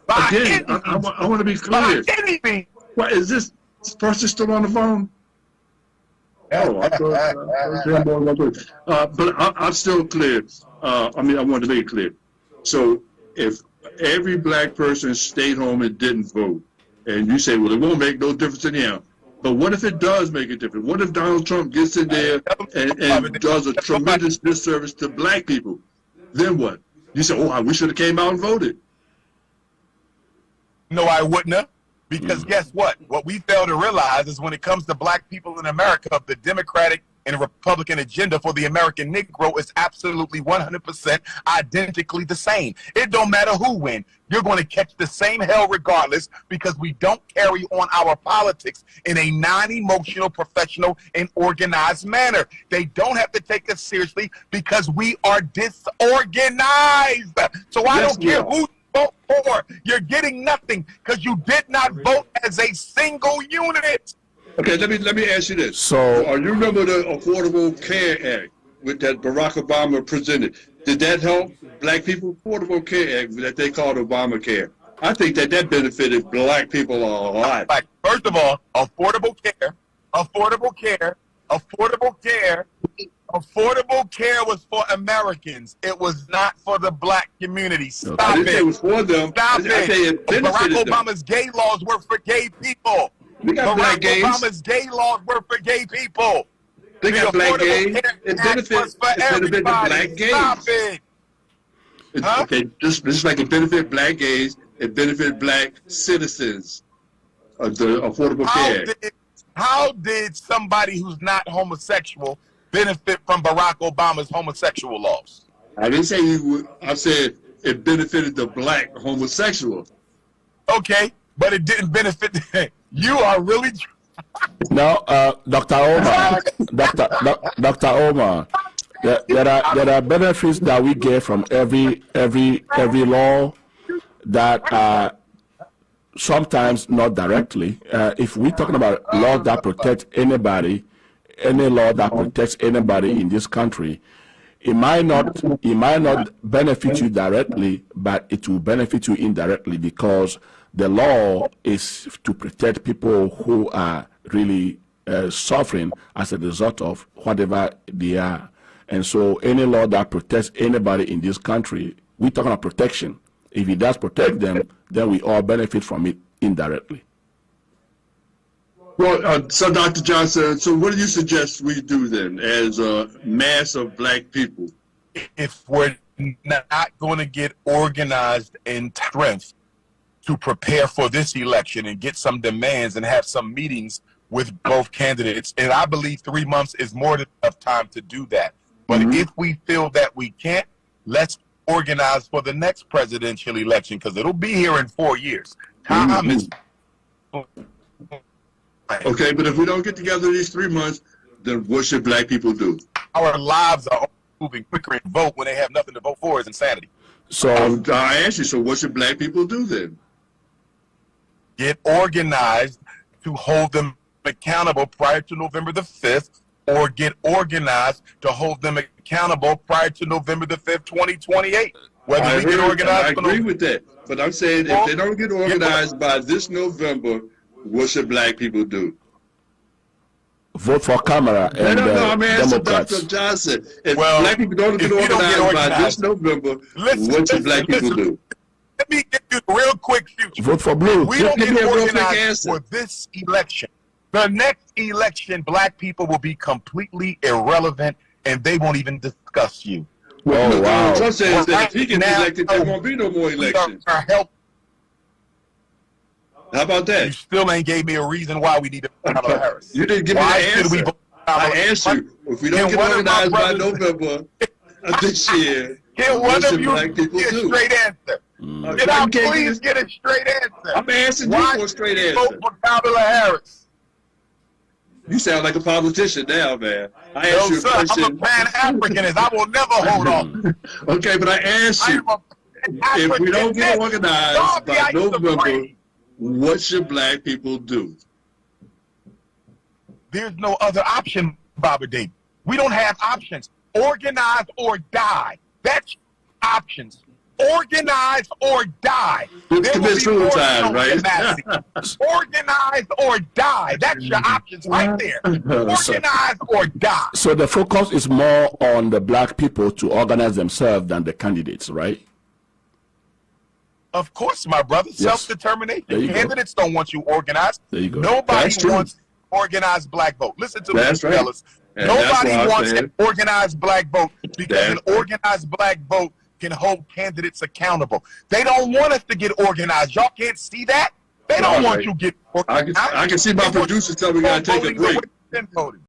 Speaker 2: By
Speaker 3: Again,
Speaker 2: any
Speaker 3: I want to be
Speaker 2: means.
Speaker 3: clear.
Speaker 2: By any means.
Speaker 3: What is this person still on the phone? Oh, I thought, but I'm still clear. I want to be clear. So if every black person stayed home and didn't vote, and you say, well, it won't make no difference anyhow. But what if it does make a difference? What if Donald Trump gets in there and does a tremendous disservice to black people? Then what? You say, oh, we should have came out and voted.
Speaker 2: No, I wouldn't have. Because guess what? What we fail to realize is when it comes to black people in America, the Democratic and Republican agenda for the American Negro is absolutely 100% identically the same. It don't matter who wins. You're going to catch the same hell regardless because we don't carry on our politics in a non-emotional, professional, and organized manner. They don't have to take us seriously because we are disorganized. So I
Speaker 3: Yes,
Speaker 2: don't care
Speaker 3: we are.
Speaker 2: who vote for. You're getting nothing because you did not vote as a single unit.
Speaker 3: Okay, let me ask you this.
Speaker 4: So-
Speaker 3: you remember the Affordable Care Act that Barack Obama presented? Did that help black people? Affordable Care Act that they called Obamacare. I think that benefited black people a lot.
Speaker 2: Like, first of all, affordable care was for Americans. It was not for the black community.
Speaker 3: I
Speaker 2: Stop
Speaker 3: didn't say it
Speaker 2: it.
Speaker 3: was for them.
Speaker 2: Stop
Speaker 3: I say
Speaker 2: it.
Speaker 3: it benefited
Speaker 2: Barack
Speaker 3: them.
Speaker 2: Obama's gay laws were for gay people.
Speaker 3: We got black
Speaker 2: Barack
Speaker 3: gays.
Speaker 2: Obama's gay laws were for gay people.
Speaker 3: They got
Speaker 2: The
Speaker 3: black
Speaker 2: Affordable
Speaker 3: gays.
Speaker 2: Care
Speaker 3: It
Speaker 2: Act was
Speaker 3: benefits
Speaker 2: for
Speaker 3: the black
Speaker 2: everybody.
Speaker 3: gays.
Speaker 2: Stop it. Huh?
Speaker 3: Okay, just like it benefit black gays, it benefit black citizens. The Affordable Care Act.
Speaker 2: How did somebody who's not homosexual benefit from Barack Obama's homosexual laws?
Speaker 3: I didn't say you would. I said it benefited the black homosexual.
Speaker 2: Okay, but it didn't benefit. You are really.
Speaker 4: Now, Dr. Omar, Dr. Omar, there are benefits that we get from every law that are sometimes not directly. If we're talking about laws that protect anybody, any law that protects anybody in this country, it might not benefit you directly, but it will benefit you indirectly, because the law is to protect people who are really suffering as a result of whatever they are. And so any law that protects anybody in this country, we're talking about protection. If it does protect them, then we all benefit from it indirectly.
Speaker 3: Well, so Dr. Johnson, so what do you suggest we do then as a mass of black people?
Speaker 2: If we're not going to get organized in strength to prepare for this election and get some demands and have some meetings with both candidates, and I believe 3 months is more than enough time to do that. But if we feel that we can't, let's organize for the next presidential election, because it'll be here in 4 years. Time is.
Speaker 3: Okay, but if we don't get together these 3 months, then what should black people do?
Speaker 2: Our lives are moving quicker and vote when they have nothing to vote for is insanity.
Speaker 4: So
Speaker 3: I ask you, so what should black people do then?
Speaker 2: Get organized to hold them accountable prior to November the 5th, or get organized to hold them accountable prior to November the 5th, 2028. Whether we get organized.
Speaker 3: I agree with that. But I'm saying if they don't get organized by this November, what should black people do?
Speaker 4: vote for Kamala and
Speaker 3: I'm asking
Speaker 4: Democrats.
Speaker 3: Dr. Johnson. If
Speaker 2: Well,
Speaker 3: black people don't get organized by this November, what should black people do?
Speaker 2: Let me give you a real quick future.
Speaker 4: Vote for blue.
Speaker 2: We don't
Speaker 3: Give me
Speaker 2: get
Speaker 3: a real quick
Speaker 2: organized
Speaker 3: answer.
Speaker 2: for this election. The next election, black people will be completely irrelevant, and they won't even discuss you.
Speaker 3: Well,
Speaker 4: Oh, wow.
Speaker 3: Trump says that if he
Speaker 2: Right
Speaker 3: gets
Speaker 2: now,
Speaker 3: elected, there won't be no more elections.
Speaker 2: Our help.
Speaker 3: How about
Speaker 2: You
Speaker 3: that?
Speaker 2: still ain't gave me a reason why we need to vote Kamala Harris.
Speaker 3: You didn't give me
Speaker 2: Why
Speaker 3: the
Speaker 2: should we
Speaker 3: answer.
Speaker 2: vote Kamala
Speaker 3: I asked you, if we don't
Speaker 2: Can
Speaker 3: get
Speaker 2: one of my
Speaker 3: organized by
Speaker 2: brothers-
Speaker 3: November of this year,
Speaker 2: Can
Speaker 3: what
Speaker 2: one
Speaker 3: should
Speaker 2: of you
Speaker 3: black people
Speaker 2: get a
Speaker 3: do?
Speaker 2: straight answer? Can I please get a straight answer?
Speaker 3: I'm asking you
Speaker 2: Why
Speaker 3: for a straight
Speaker 2: should we
Speaker 3: answer.
Speaker 2: vote for Kamala Harris?
Speaker 3: You sound like a politician now, man. I
Speaker 2: No,
Speaker 3: asked you a
Speaker 2: sir, I'm a
Speaker 3: question.
Speaker 2: Pan-Africanist. I will never hold on.
Speaker 3: Okay, but I asked
Speaker 2: I
Speaker 3: you,
Speaker 2: am a
Speaker 3: if we don't get
Speaker 2: Pan-Africanist.
Speaker 3: organized
Speaker 2: Dog,
Speaker 3: by
Speaker 2: I used to
Speaker 3: November,
Speaker 2: pray.
Speaker 3: what should black people do?
Speaker 2: There's no other option, Baba David. We don't have options. Organize or die. That's options. Organize or die.
Speaker 3: Commit
Speaker 2: There will be
Speaker 3: suicide,
Speaker 2: more
Speaker 3: right?
Speaker 2: capacity. Organize or die. That's your options right there. Organize or die.
Speaker 4: So the focus is more on the black people to organize themselves than the candidates, right?
Speaker 2: Of course, my brother.
Speaker 4: Yes.
Speaker 2: Self-determination.
Speaker 4: There you go.
Speaker 2: Candidates don't want you organized.
Speaker 4: There you go.
Speaker 2: Nobody
Speaker 3: That's true.
Speaker 2: wants organized black vote. Listen to
Speaker 3: That's
Speaker 2: me,
Speaker 3: right.
Speaker 2: fellas.
Speaker 3: And that's
Speaker 2: Nobody
Speaker 3: what I
Speaker 2: wants
Speaker 3: said.
Speaker 2: an organized black vote because
Speaker 3: That's
Speaker 2: an
Speaker 3: right.
Speaker 2: organized black vote can hold candidates accountable. They don't want us to get organized. Y'all can't see that? They don't
Speaker 3: All
Speaker 2: want
Speaker 3: right.
Speaker 2: you to get
Speaker 3: I
Speaker 2: organized.
Speaker 3: can see my
Speaker 2: They want
Speaker 3: producers tell me we gotta take a
Speaker 2: voting the
Speaker 3: break.
Speaker 2: way they've been voting.